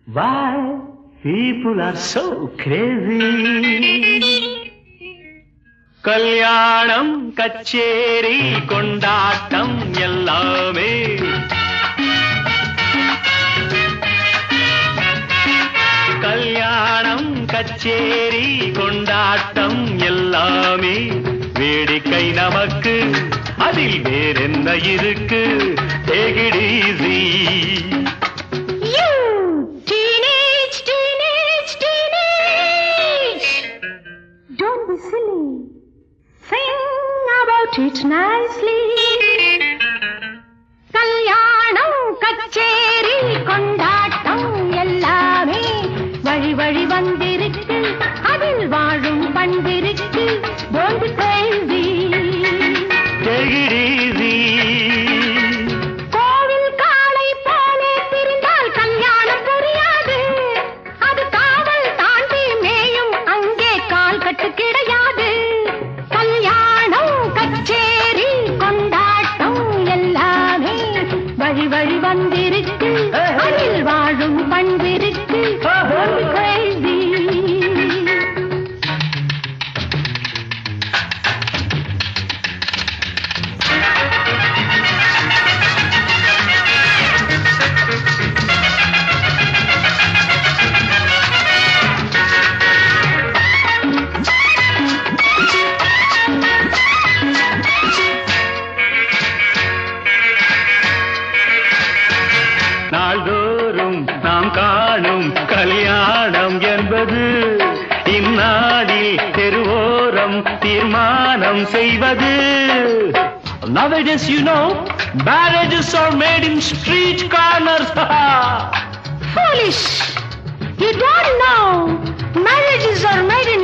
Why people are so crazy? கல்யாணம் கச்சேரி கொண்டாட்டம் எல்லாமே கல்யாணம் கச்சேரி கொண்டாட்டம் எல்லாமே வேடிக்கை நமக்கு அதில் வேறென்ன இருக்கு? Take it easy. Don't be silly. Sing about it nicely. கல்யாணம் கச்சேரி கொண்டாட்டம் எல்லாமே வழி வழி வந்திருக்கு, அதில் வாழும் பண்பிருக்கு. Don't be crazy. Take it easy. கோவில் காளை போலே திரிந்தால் கல்யாணம் புரியாது. அது காவல் தாண்டி மேயும் அங்கே கால் கட்டு கிடையாது. கல்யாணம் கச்சேரி கொண்டாட்டம் எல்லாமே வழி வழி வந்திருக்கு, அதில் வாழும் பண்பிருக்கு. Don't be crazy. நாள்தோறும் நாம் காணும் கல்யாணம் என்பது இந்நாளில் தெருவோரம் தீர்மானம் செய்வது. Nowadays, you know, marriages are made in street corners. Foolish. You don't know. Marriages are made in